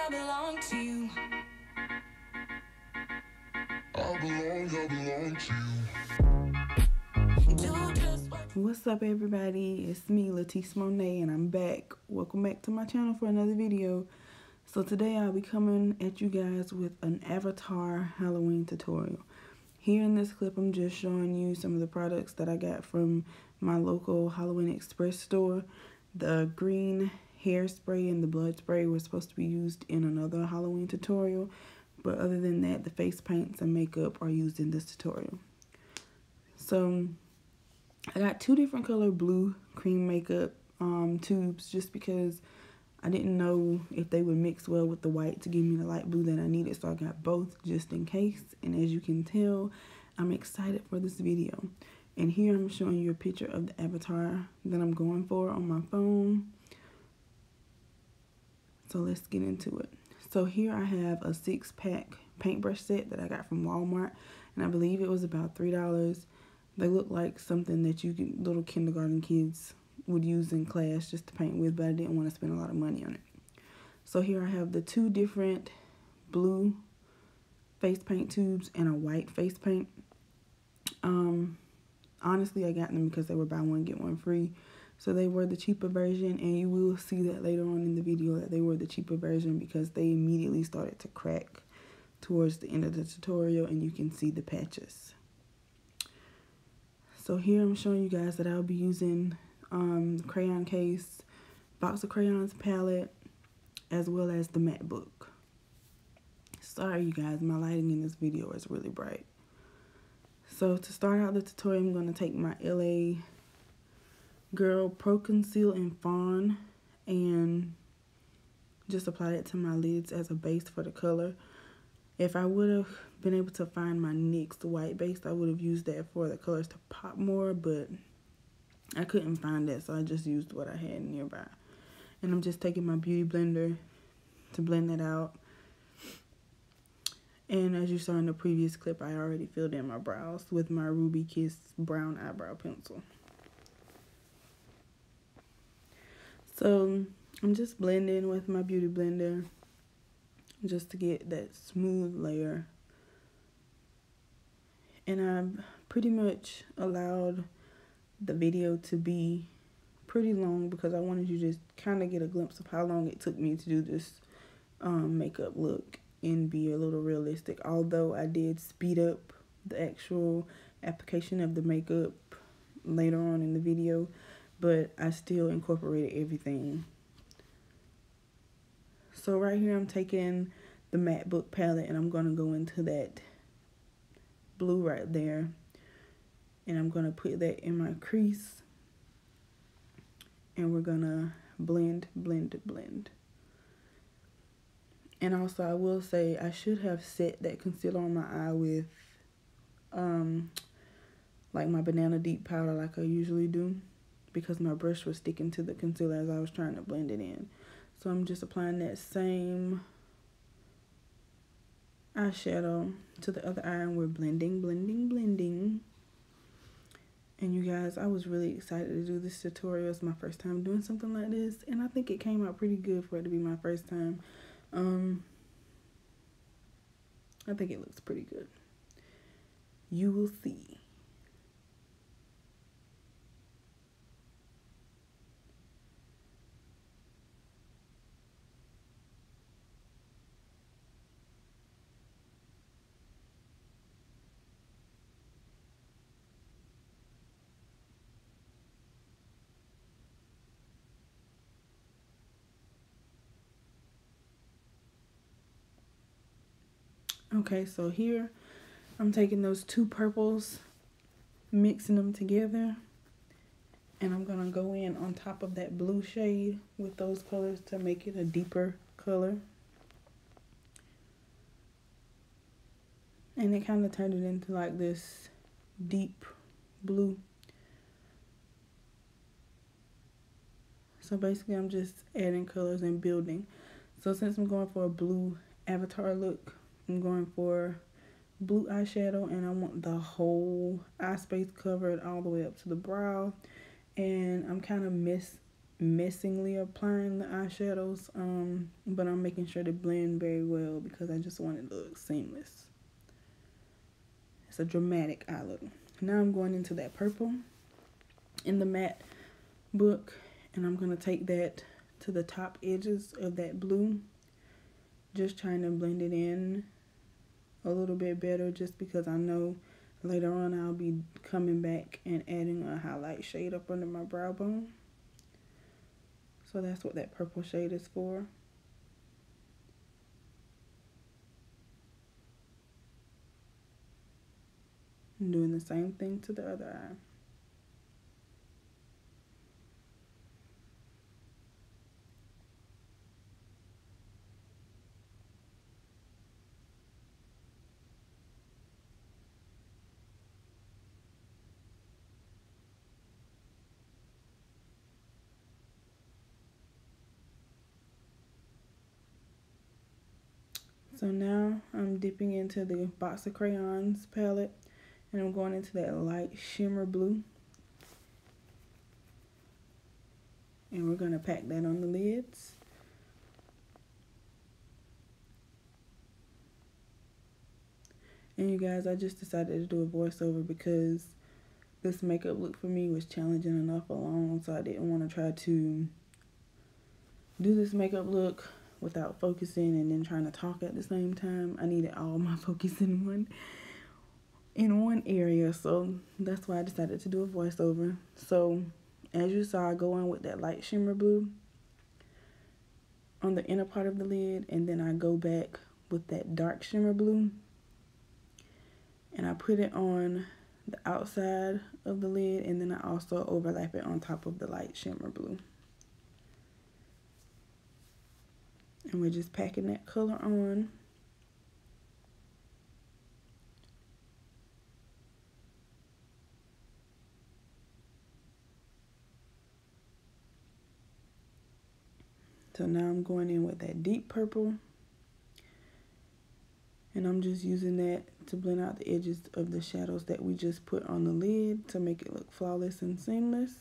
I belong to you. I belong to you. Do just what. What's up, everybody? It's me, Latice Monet, and I'm back. Welcome back to my channel for another video. So today I'll be coming at you guys with an Avatar Halloween tutorial. Here in this clip, I'm just showing you some of the products that I got from my local Halloween Express store. The green hairspray and the blood spray were supposed to be used in another Halloween tutorial, but other than that, the face paints and makeup are used in this tutorial. So I got two different color blue cream makeup tubes just because I didn't know if they would mix well with the white to give me the light blue that I needed, so I got both just in case. And as you can tell, I'm excited for this video. And here I'm showing you a picture of the avatar that I'm going for on my phone. So let's get into it. So here I have a 6-pack paintbrush set that I got from Walmart, and I believe it was about $3. They look like something that little kindergarten kids would use in class just to paint with, but I didn't want to spend a lot of money on it. So here I have the two different blue face paint tubes and a white face paint. Honestly, I got them because they were buy one get one free, so they were the cheaper version, and you will see that later on in the video that they were the cheaper version because they immediately started to crack towards the end of the tutorial, and you can see the patches. So here I'm showing you guys that I'll be using crayon case, box of crayons palette, as well as the matte book. Sorry you guys, my lighting in this video is really bright. So to start out the tutorial, I'm going to take my LA Girl Pro Conceal in Fawn and just apply it to my lids as a base for the color. If I would have been able to find my NYX white base, I would have used that for the colors to pop more, but I couldn't find that, so I just used what I had nearby. And I'm just taking my beauty blender to blend that out. And as you saw in the previous clip, I already filled in my brows with my Ruby Kiss brown eyebrow pencil. So I'm just blending with my beauty blender just to get that smooth layer. And I've pretty much allowed the video to be pretty long because I wanted you to just kind of get a glimpse of how long it took me to do this makeup look and be a little realistic. Although I did speed up the actual application of the makeup later on in the video, but I still incorporated everything. So right here I'm taking the matte book palette and I'm going to go into that blue right there, and I'm going to put that in my crease, and we're going to blend, blend, blend. And also I will say I should have set that concealer on my eye with like my banana deep powder like I usually do, because my brush was sticking to the concealer as I was trying to blend it in. So I'm just applying that same eyeshadow to the other eye, and we're blending, blending, blending. And you guys, I was really excited to do this tutorial. It's my first time doing something like this, and I think it came out pretty good for it to be my first time. I think it looks pretty good. You will see. Okay, so here I'm taking those two purples, mixing them together, and I'm going to go in on top of that blue shade with those colors to make it a deeper color. And it kind of turned it into like this deep blue. So basically I'm just adding colors and building. So since I'm going for a blue avatar look, I'm going for blue eyeshadow, and I want the whole eye space covered all the way up to the brow. And I'm kind of messingly applying the eyeshadows, but I'm making sure to blend very well because I just want it to look seamless. It's a dramatic eye look. Now I'm going into that purple in the matte book, and I'm going to take that to the top edges of that blue, just trying to blend it in a little bit better, just because I know later on I'll be coming back and adding a highlight shade up under my brow bone. So that's what that purple shade is for. I'm doing the same thing to the other eye. So now I'm dipping into the Box of Crayons palette, and I'm going into that light shimmer blue. And we're going to pack that on the lids. And you guys, I just decided to do a voiceover because this makeup look for me was challenging enough alone, so I didn't want to try to do this makeup look without focusing and then trying to talk at the same time. I needed all my focus in one area, so that's why I decided to do a voiceover. So as you saw, I go in with that light shimmer blue on the inner part of the lid, and then I go back with that dark shimmer blue and I put it on the outside of the lid, and then I also overlap it on top of the light shimmer blue. And we're just packing that color on. So now I'm going in with that deep purple, and I'm just using that to blend out the edges of the shadows that we just put on the lid to make it look flawless and seamless.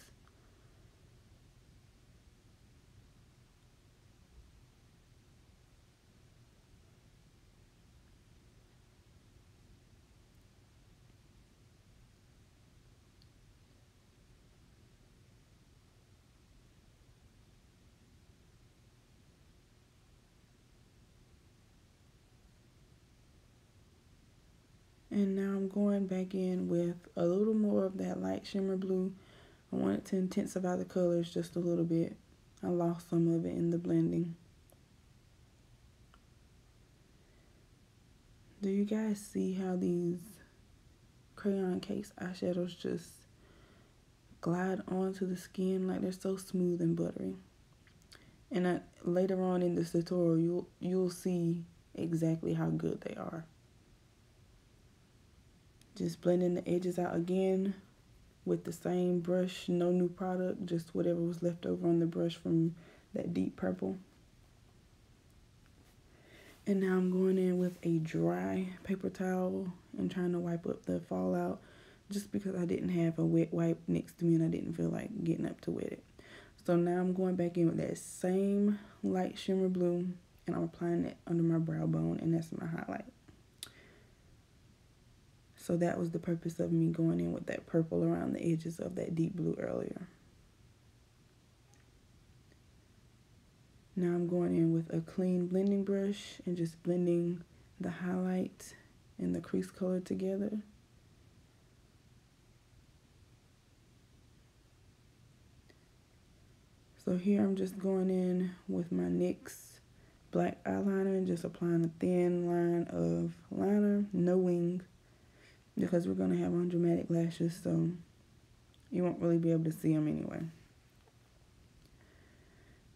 And now I'm going back in with a little more of that light shimmer blue. I wanted to intensify the colors just a little bit. I lost some of it in the blending. Do you guys see how these crayon case eyeshadows just glide onto the skin? Like, they're so smooth and buttery. And later on in this tutorial, you'll see exactly how good they are. Just blending the edges out again with the same brush, no new product, just whatever was left over on the brush from that deep purple. And now I'm going in with a dry paper towel and trying to wipe up the fallout, just because I didn't have a wet wipe next to me and I didn't feel like getting up to wet it. So now I'm going back in with that same light shimmer blue, and I'm applying it under my brow bone, and that's my highlight. So that was the purpose of me going in with that purple around the edges of that deep blue earlier. Now I'm going in with a clean blending brush and just blending the highlight and the crease color together. So here I'm just going in with my NYX black eyeliner and just applying a thin line of liner, no wing, because we're going to have on dramatic lashes, so you won't really be able to see them anyway.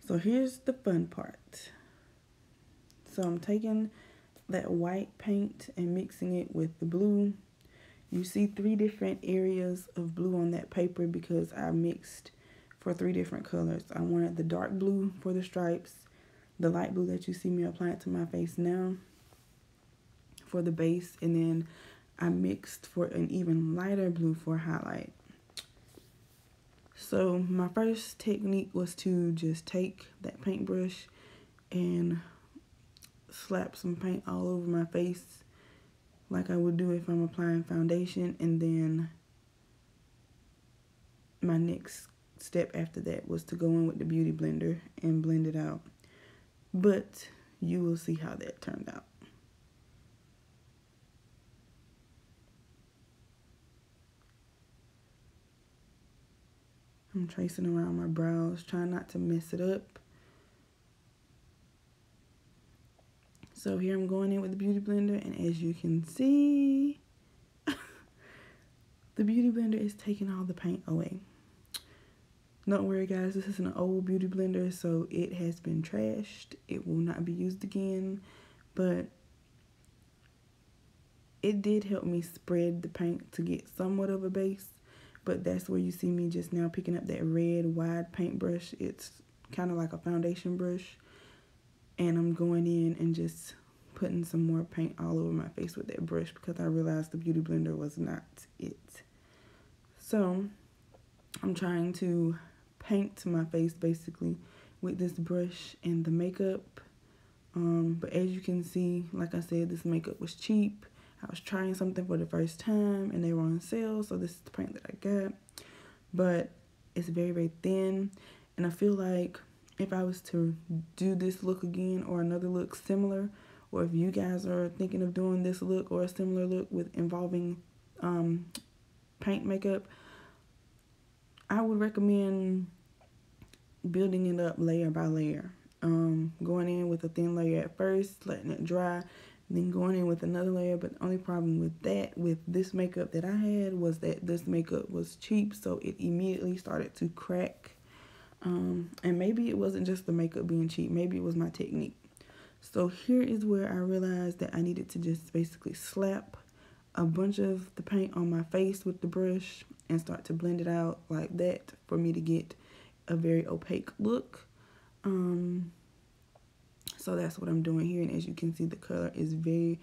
So here's the fun part. So I'm taking that white paint and mixing it with the blue. You see 3 different areas of blue on that paper because I mixed for 3 different colors. I wanted the dark blue for the stripes, the light blue that you see me applying to my face now for the base, and then I mixed for an even lighter blue for highlight. So my first technique was to just take that paintbrush and slap some paint all over my face like I would do if I'm applying foundation, and then my next step after that was to go in with the beauty blender and blend it out. But you will see how that turned out. I'm tracing around my brows, trying not to mess it up. So here I'm going in with the beauty blender, and as you can see, the beauty blender is taking all the paint away. Don't worry guys, this is an old beauty blender, so it has been trashed. It will not be used again, but it did help me spread the paint to get somewhat of a base. But that's where you see me just now picking up that red wide paintbrush. It's kind of like a foundation brush. And I'm going in and just putting some more paint all over my face with that brush because I realized the beauty blender was not it. So I'm trying to paint my face basically with this brush and the makeup. But as you can see, like I said, this makeup was cheap. I was trying something for the first time and they were on sale, so this is the paint that I got. But it's very, very thin, and I feel like if I was to do this look again or another look similar, or if you guys are thinking of doing this look or a similar look with involving paint makeup, I would recommend building it up layer by layer. Going in with a thin layer at first, letting it dry, then going in with another layer. But the only problem with that, with this makeup that I had, was that this makeup was cheap, so it immediately started to crack. And maybe it wasn't just the makeup being cheap, maybe it was my technique. So here is where I realized that I needed to just basically slap a bunch of the paint on my face with the brush and start to blend it out like that for me to get a very opaque look. So that's what I'm doing here, and as you can see, the color is very,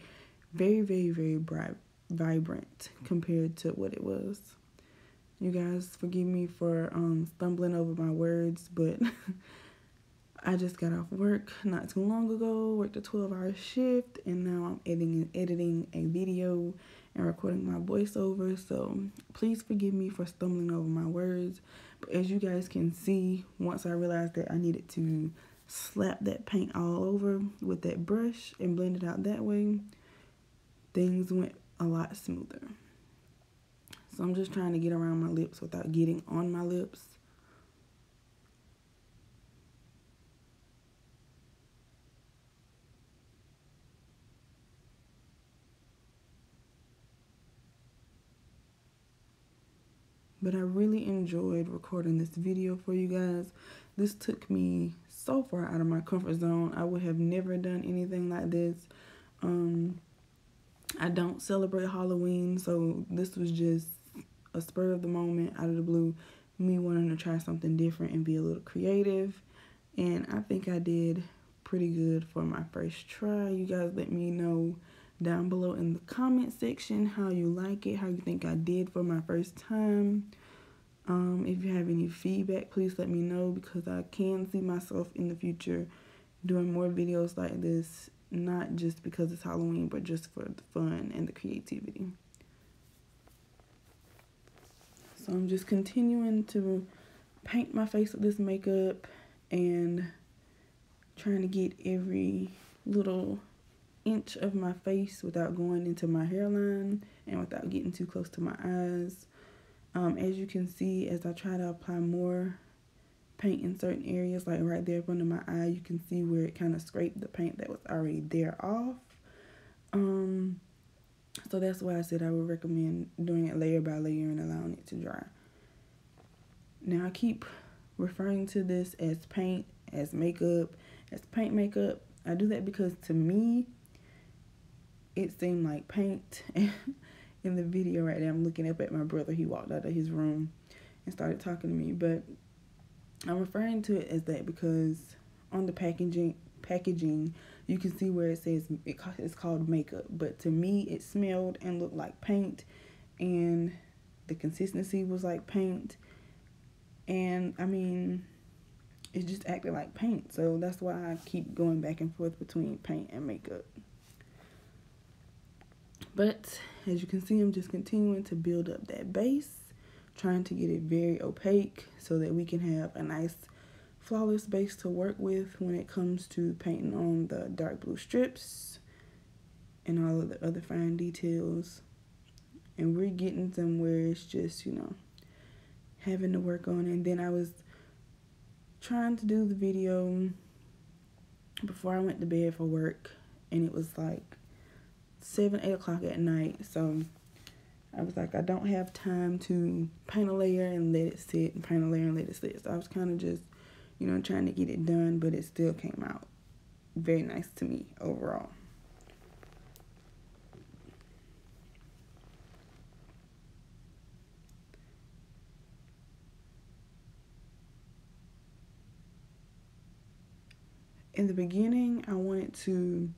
very, very, very bright, vibrant compared to what it was. You guys forgive me for stumbling over my words, but I just got off work not too long ago, worked a 12-hour shift, and now I'm editing a video and recording my voiceover, so please forgive me for stumbling over my words. But as you guys can see, once I realized that I needed to slap that paint all over with that brush and blend it out that way, things went a lot smoother. So I'm just trying to get around my lips without getting on my lips. But I really enjoyed recording this video for you guys. This took me so far out of my comfort zone. I would have never done anything like this. I don't celebrate Halloween, so this was just a spur of the moment, out of the blue, me wanting to try something different and be a little creative. And I think I did pretty good for my first try. You guys let me know down below in the comment section how you like it, how you think I did for my first time. If you have any feedback, please let me know, because I can see myself in the future doing more videos like this, not just because it's Halloween, but just for the fun and the creativity. So I'm just continuing to paint my face with this makeup and trying to get every little inch of my face without going into my hairline and without getting too close to my eyes. As you can see, as I try to apply more paint in certain areas, like right there under my eye, you can see where it kind of scraped the paint that was already there off. So that's why I said I would recommend doing it layer by layer and allowing it to dry. Now I keep referring to this as paint, as makeup, as paint makeup. I do that because to me, it seemed like paint. In the video right now, I'm looking up at my brother. He walked out of his room and started talking to me, but I'm referring to it as that because on the packaging you can see where it says it's called makeup, but to me it smelled and looked like paint, and the consistency was like paint, And I mean, it just acted like paint. So that's why I keep going back and forth between paint and makeup. But as you can see, I'm just continuing to build up that base, trying to get it very opaque so that we can have a nice flawless base to work with when it comes to painting on the dark blue strips and all of the other fine details. And we're getting somewhere. It's just, you know, having to work on it. And then I was trying to do the video before I went to bed for work, and it was like 7, 8 o'clock at night. So I was like, I don't have time to paint a layer and let it sit, and paint a layer and let it sit. So I was kind of just, you know, trying to get it done, but it still came out very nice to me overall. In the beginning, I wanted to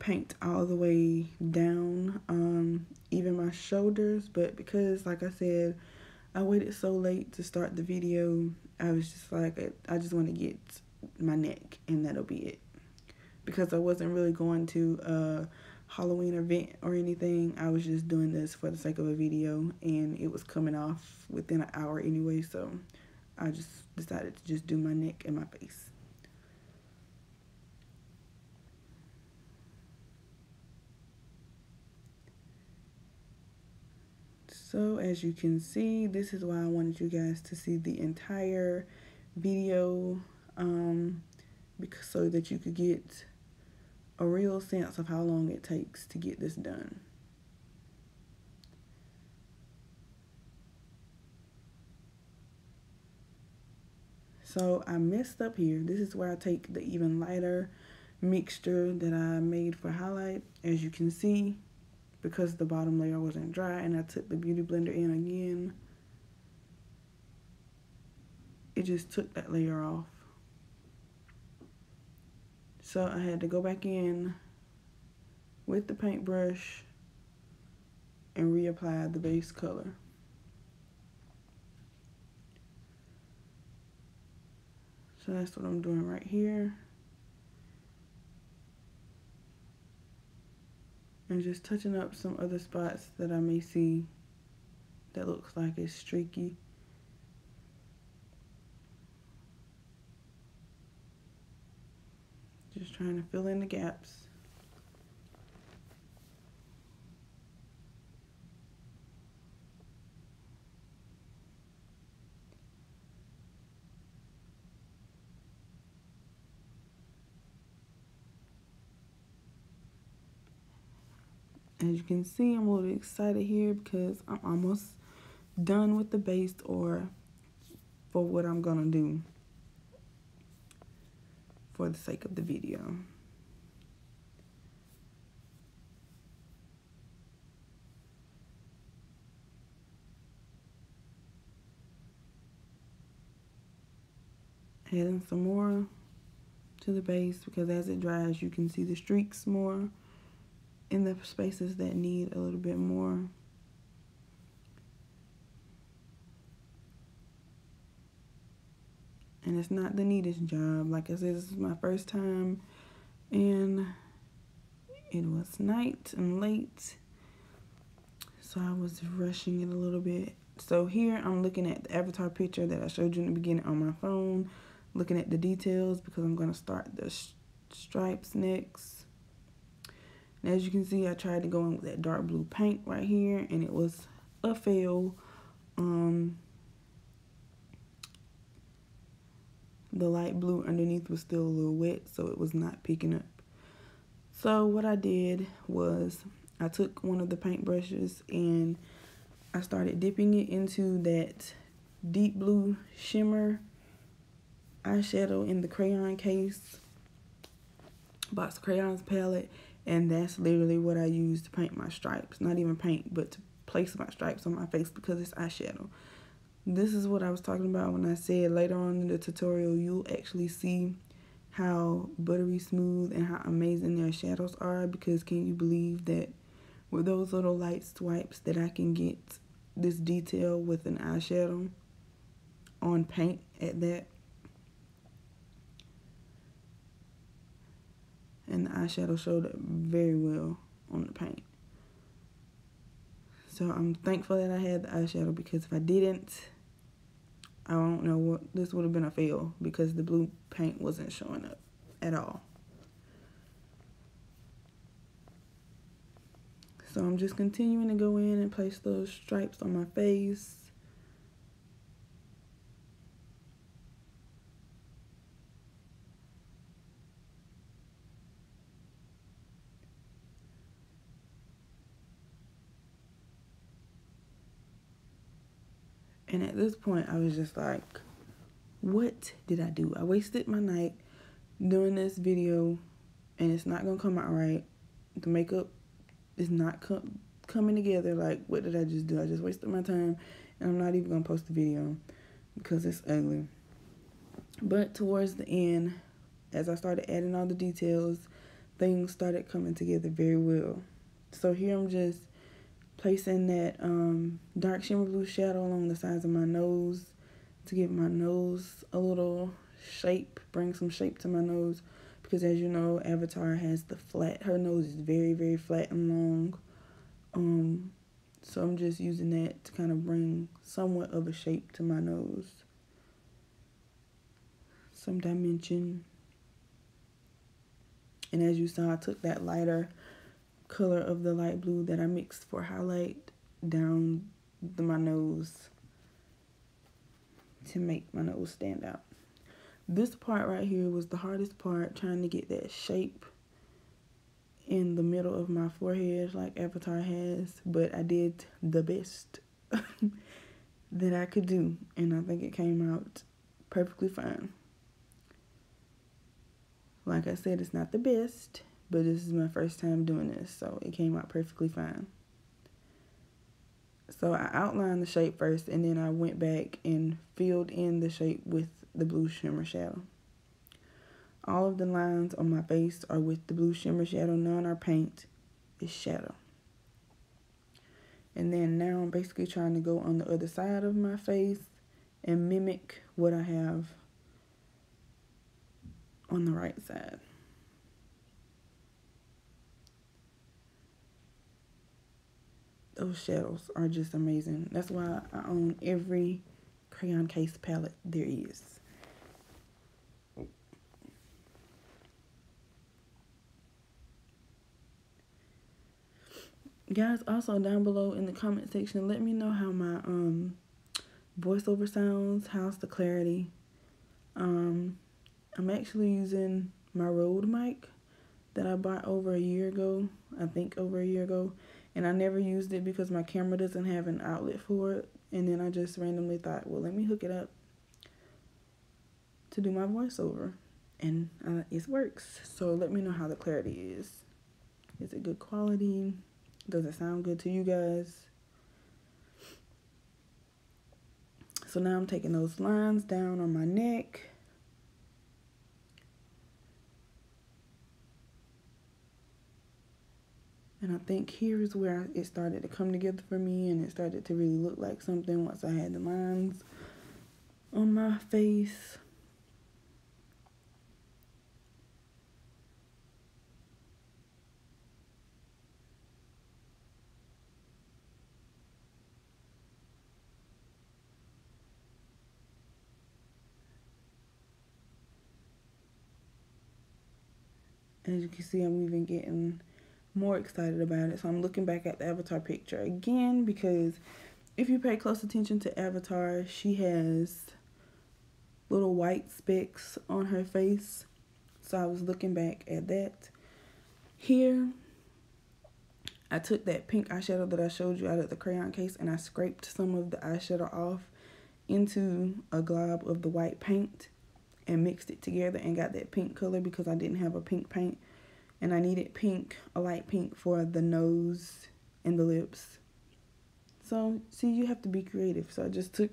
paint all the way down, even my shoulders, but because, like I said, I waited so late to start the video, I was just like, I just want to get my neck, and that'll be it. Because I wasn't really going to a Halloween event or anything. I was just doing this for the sake of a video, and it was coming off within an hour anyway, so I just decided to just do my neck and my face. So as you can see, this is why I wanted you guys to see the entire video, because so that you could get a real sense of how long it takes to get this done. So I messed up here. This is where I take the even lighter mixture that I made for highlight. As you can see, because the bottom layer wasn't dry and I took the beauty blender in again, it just took that layer off. So I had to go back in with the paintbrush and reapply the base color. So that's what I'm doing right here. And just touching up some other spots that I may see that looks like it's streaky. Just trying to fill in the gaps. As you can see, I'm a little excited here because I'm almost done with the base, or for what I'm gonna do for the sake of the video. Adding some more to the base, because as it dries, you can see the streaks more in the spaces that need a little bit more. And it's not the neatest job. Like I said, this is my first time, and it was night and late, so I was rushing it a little bit. So here I'm looking at the avatar picture that I showed you in the beginning on my phone, looking at the details because I'm going to start the stripes next. And as you can see, I tried to go in with that dark blue paint right here, and it was a fail. The light blue underneath was still a little wet, so it was not picking up. So what I did was I took one of the paint brushes and I started dipping it into that deep blue shimmer eyeshadow in the crayon case, box of crayons palette, and that's literally what I used to paint my stripes. Not even paint, but to place my stripes on my face because it's eyeshadow. This is what I was talking about when I said later on in the tutorial you'll actually see how buttery smooth and how amazing their shadows are, because can you believe that with those little light swipes that I can get this detail with an eyeshadow? on paint at that. And the eyeshadow showed up very well on the paint. So I'm thankful that I had the eyeshadow, because if I didn't, I don't know what, this would have been a fail, because the blue paint wasn't showing up at all. So I'm just continuing to go in and place those stripes on my face. And at this point, I was just like, what did I do? I wasted my night doing this video, and it's not going to come out right. The makeup is not coming together. Like, what did I just do? I just wasted my time, and I'm not even going to post the video because it's ugly. But towards the end, as I started adding all the details, things started coming together very well. So here I'm just placing that dark shimmer blue shadow along the sides of my nose to give my nose a little shape, bring some shape to my nose, because as you know, Avatar has the flat, her nose is very, very flat and long. So I'm just using that to kind of bring somewhat of a shape to my nose, some dimension. And as you saw, I took that lighter color of the light blue that I mixed for highlight down my nose to make my nose stand out. This part right here was the hardest part, trying to get that shape in the middle of my forehead like Avatar has, but I did the best that I could do, and I think it came out perfectly fine. Like I said, it's not the best, but this is my first time doing this, so it came out perfectly fine. So I outlined the shape first, and then I went back and filled in the shape with the blue shimmer shadow. All of the lines on my face are with the blue shimmer shadow. None are paint, it's shadow. And then now I'm basically trying to go on the other side of my face and mimic what I have on the right side. Those shadows are just amazing. That's why I own every crayon case palette there is. Guys, also down below in the comment section, let me know how my voiceover sounds. How's the clarity? I'm actually using my Rode mic that I bought over a year ago. I think over a year ago. And I never used it because my camera doesn't have an outlet for it. And then I just randomly thought, well, let me hook it up to do my voiceover. And it works. So let me know how the clarity is. Is it good quality? Does it sound good to you guys? So now I'm taking those lines down on my neck. And I think here is where it started to come together for me, and it started to really look like something once I had the lines on my face. As you can see, I'm even getting more excited about it. So I'm looking back at the Avatar picture again, because if you pay close attention to Avatar, she has little white specks on her face. So I was looking back at that. Here, I took that pink eyeshadow that I showed you out of the crayon case, and I scraped some of the eyeshadow off into a glob of the white paint and mixed it together and got that pink color, because I didn't have a pink paint. And I needed pink, a light pink, for the nose and the lips. So, see, you have to be creative. So I just took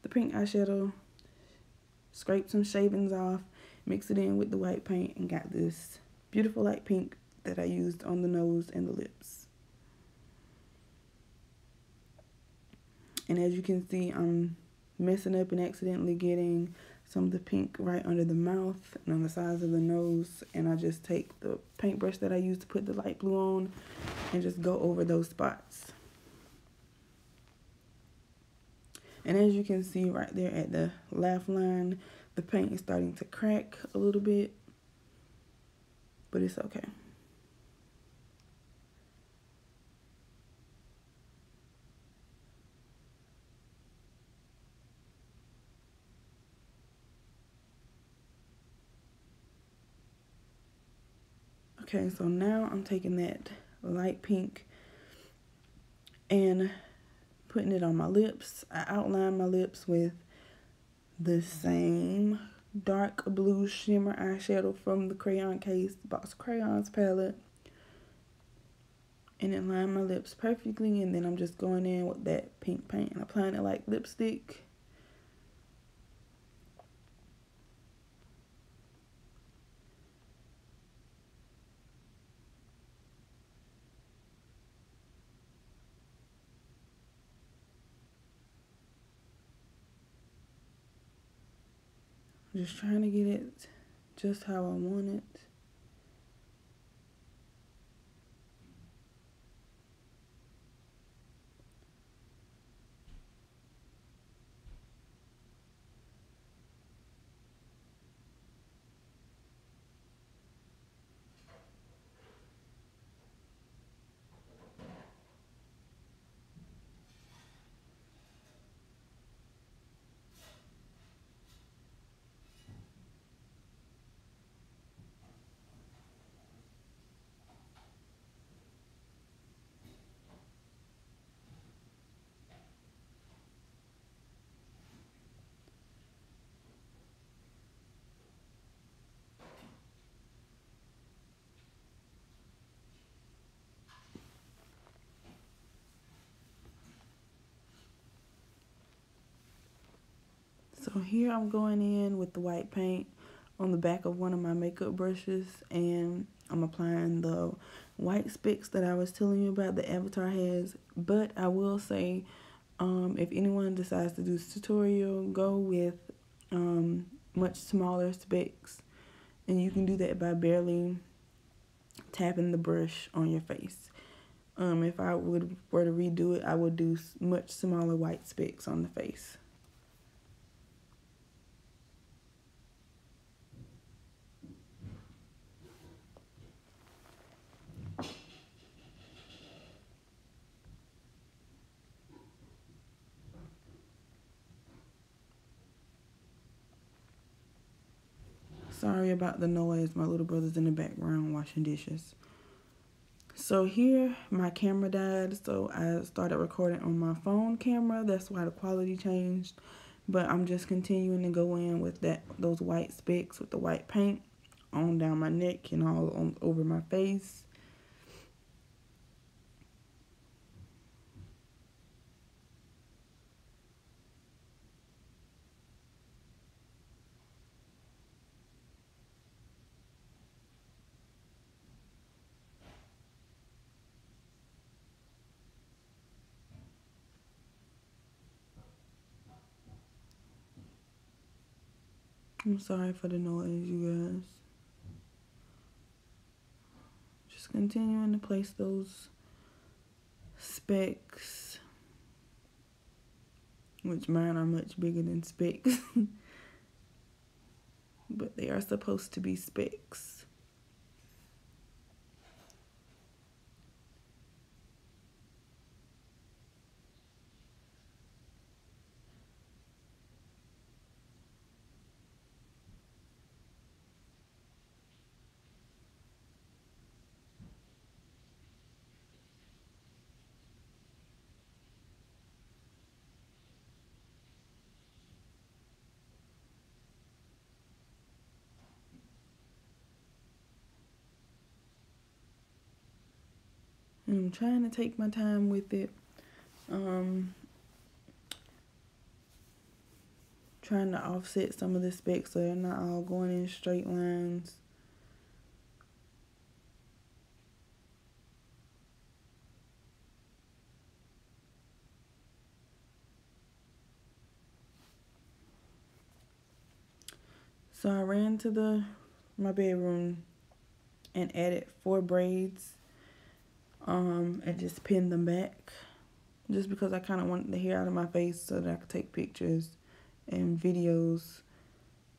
the pink eyeshadow, scraped some shavings off, mixed it in with the white paint, and got this beautiful light pink that I used on the nose and the lips. And as you can see, I'm messing up and accidentally getting some of the pink right under the mouth and on the sides of the nose. And I just take the paintbrush that I used to put the light blue on and just go over those spots. And as you can see right there at the laugh line, the paint is starting to crack a little bit, but it's okay. Okay, so now I'm taking that light pink and putting it on my lips. I outline my lips with the same dark blue shimmer eyeshadow from the crayon case, Box Crayons palette. And it lined my lips perfectly, and then I'm just going in with that pink paint and applying it like lipstick. Just trying to get it just how I want it. So here I'm going in with the white paint on the back of one of my makeup brushes, and I'm applying the white specks that I was telling you about the Avatar has. But I will say, if anyone decides to do this tutorial, go with much smaller specks, and you can do that by barely tapping the brush on your face. If I were to redo it, I would do much smaller white specks on the face. Sorry about the noise. My little brother's in the background washing dishes. So here, my camera died, so I started recording on my phone camera. That's why the quality changed. But I'm just continuing to go in with those white specks with the white paint on down my neck and all over my face. I'm sorry for the noise, you guys. Just continuing to place those specks, which mine are much bigger than specks, but they are supposed to be specks. And I'm trying to take my time with it. Trying to offset some of the specks so they're not all going in straight lines. So I ran to my bedroom and added 4 braids and just pinned them back, just because I kind of wanted the hair out of my face so that I could take pictures and videos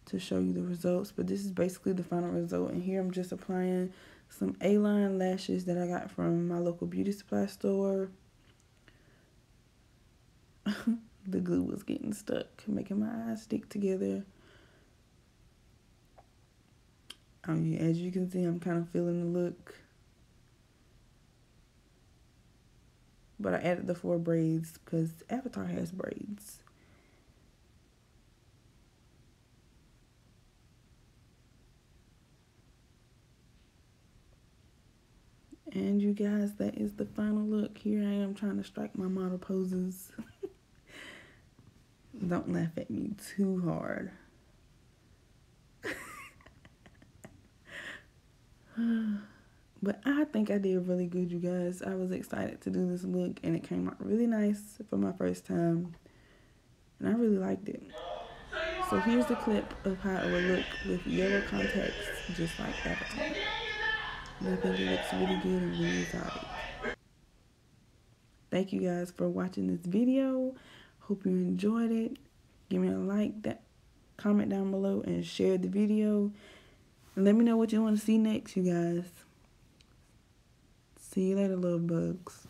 to show you the results. But this is basically the final result, and here I'm just applying some A-line lashes that I got from my local beauty supply store. The glue was getting stuck, making my eyes stick together. As you can see, I'm kind of feeling the look. But I added the 4 braids because Avatar has braids. And you guys, that is the final look. Here I am trying to strike my model poses. Don't laugh at me too hard. But I think I did really good, you guys. I was excited to do this look, and it came out really nice for my first time. And I really liked it. So here's a clip of how it would look with yellow contacts, just like Avatar. And I think it looks really good and really exotic. Thank you guys for watching this video. Hope you enjoyed it. Give me a like, comment down below, and share the video. And let me know what you want to see next, you guys. See you later, love bugs.